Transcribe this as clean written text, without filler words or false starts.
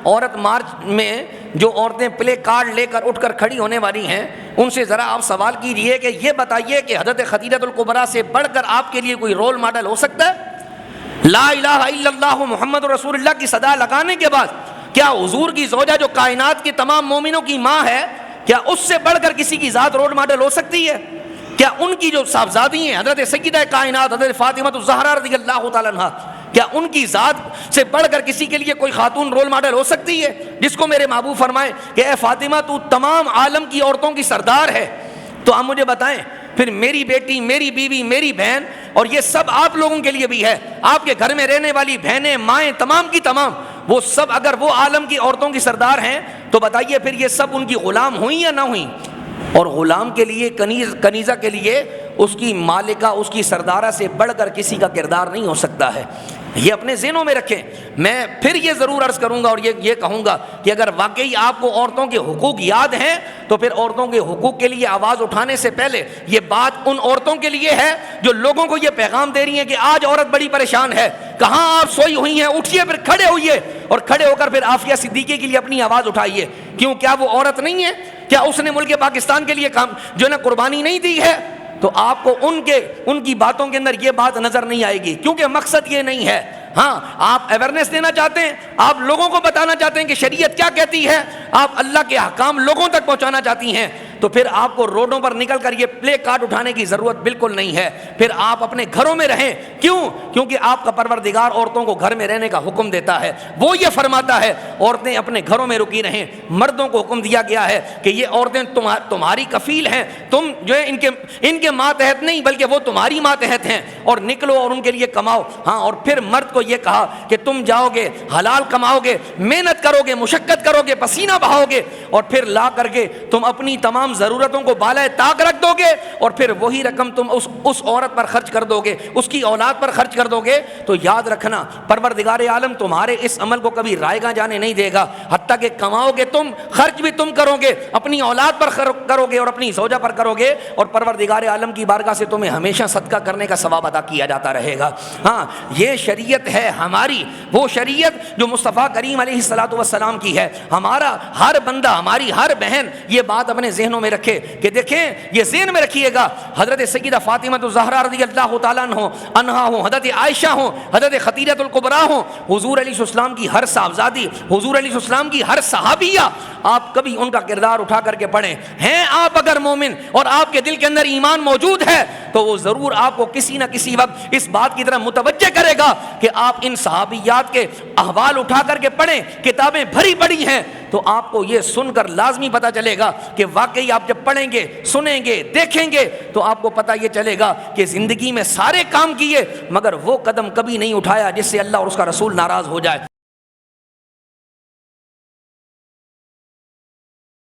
عورت مارچ میں جو عورتیں پلے کارڈ لے کر اٹھ کر کھڑی ہونے والی ہیں ان سے ذرا آپ سوال کیجئے کہ یہ بتائیے کہ حضرت خدیجہ الکبریٰ سے بڑھ کر آپ کے لیے کوئی رول ماڈل ہو سکتا ہے؟ لا الہ الا اللہ محمد رسول اللہ کی صدا لگانے کے بعد کیا حضور کی زوجہ جو کائنات کے تمام مومنوں کی ماں ہے، کیا اس سے بڑھ کر کسی کی ذات رول ماڈل ہو سکتی ہے؟ کیا ان کی جو صاحبزادی ہیں حضرت سیدہ کائنات حضرت فاطمہ الزہرا رضی اللہ تعالیٰ عنہا، کیا ان کی ذات سے بڑھ کر کسی کے لیے کوئی خاتون رول ماڈل ہو سکتی ہے جس کو میرے محبوب فرمائے کہ اے فاطمہ تو تمام عالم کی عورتوں کی سردار ہے؟ تو آپ مجھے بتائیں پھر میری بیٹی، میری بیوی، میری بہن، اور یہ سب آپ لوگوں کے لیے بھی ہے، آپ کے گھر میں رہنے والی بہنیں، مائیں، تمام کی تمام، وہ سب اگر وہ عالم کی عورتوں کی سردار ہیں تو بتائیے پھر یہ سب ان کی غلام ہوئیں یا نہ ہوئیں؟ اور غلام کے لیے، کنیزہ کے لیے اس کی مالکہ، اس کی سردارہ سے بڑھ کر کسی کا کردار نہیں ہو سکتا ہے۔ یہ اپنے ذہنوں میں رکھیں۔ میں پھر یہ ضرور عرض کروں گا اور یہ کہوں گا کہ اگر واقعی آپ کو عورتوں کے حقوق یاد ہیں تو پھر عورتوں کے حقوق کے لیے آواز اٹھانے سے پہلے یہ بات ان عورتوں کے لیے ہے جو لوگوں کو یہ پیغام دے رہی ہیں کہ آج عورت بڑی پریشان ہے، کہاں آپ سوئی ہوئی ہیں، اٹھیے، پھر کھڑے ہوئیے اور کھڑے ہو کر پھر عافیہ صدیقی کے لیے اپنی آواز اٹھائیے۔ کیوں؟ کیا وہ عورت نہیں ہے؟ کیا اس نے ملک پاکستان کے لیے جو ہے نا قربانی نہیں دی ہے؟ تو آپ کو ان کی باتوں کے اندر یہ بات نظر نہیں آئے گی، کیونکہ مقصد یہ نہیں ہے۔ ہاں، آپ اویئرنیس دینا چاہتے ہیں، آپ لوگوں کو بتانا چاہتے ہیں کہ شریعت کیا کہتی ہے، آپ اللہ کے احکام لوگوں تک پہنچانا چاہتی ہیں، تو پھر آپ کو روڈوں پر نکل کر یہ پلے کارڈ اٹھانے کی ضرورت بالکل نہیں ہے۔ پھر آپ اپنے گھروں میں رہیں۔ کیوں؟ کیونکہ آپ کا پروردگار عورتوں کو گھر میں رہنے کا حکم دیتا ہے۔ وہ یہ فرماتا ہے عورتیں اپنے گھروں میں رکی رہیں۔ مردوں کو حکم دیا گیا ہے کہ یہ عورتیں تمہاری کفیل ہیں، تم جو ہے ان کے ماتحت نہیں بلکہ وہ تمہاری ماتحت ہیں، اور نکلو اور ان کے لیے کماؤ۔ ہاں، اور پھر مرد کو یہ کہا کہ تم جاؤ گے، حلال کماؤ گے، محنت کرو گے، مشقت کرو گے، پسینہ بہاؤ گے، اور پھر لا کر کے تم اپنی تمام ضرورتوں کو بالائے طاق رکھ دو گے، اور پھر وہی رقم تم اس عورت پر خرچ کر دو گے، اس کی اولاد پر خرچ کر دو گے، تو یاد رکھنا پروردگار عالم تمہارے اس عمل کو کبھی رائے گاہ جانے نہیں دے گا۔ حتیٰ کہ کماؤ گے تم، خرچ بھی تم کرو گے، اپنی اولاد پر کرو گے اور اپنی زوجہ پر کرو گے، اور پروردگار عالم کی بارگاہ سے تمہیں ہمیشہ صدقہ کرنے کا ثواب ادا کیا جاتا رہے گا۔ ہاں، یہ شریعت ہے ہماری، وہ شریعت جو مصطفیٰ کریم علیہ الصلوۃ والسلام کی ہے۔ ہمارا ہر بندہ، ہماری ہر بہن یہ بات اپنے ذہنوں میں رکھے کہ دیکھیں، یہ ذہن میں رکھیے گا، حضرت سیدہ فاطمہ الزہرا رضی اللہ تعالیٰ عنہا ہوں، حضرت عائشہ ہوں، حضرت خدیجہ الکبریٰ ہوں، حضور علیہ السلام کی ہر صاحبزادی، حضور علیہ السلام کی ہر صحابیہ، آپ کبھی ان کا کردار اٹھا کر کے پڑھیں۔ ہیں آپ اگر مومن اور آپ کے دل کے اندر ایمان موجود ہے تو وہ ضرور آپ کو کسی نہ کسی وقت اس بات کی طرف متوجہ کرے گا کہ آپ ان صحابیات کے احوال اٹھا کر کے پڑھیں۔ کتابیں بھری پڑی ہیں تو آپ کو یہ سن کر لازمی پتہ چلے گا کہ واقعی آپ جب پڑھیں گے، سنیں گے، دیکھیں گے تو آپ کو پتہ یہ چلے گا کہ زندگی میں سارے کام کیے مگر وہ قدم کبھی نہیں اٹھایا جس سے اللہ اور اس کا رسول ناراض ہو جائے۔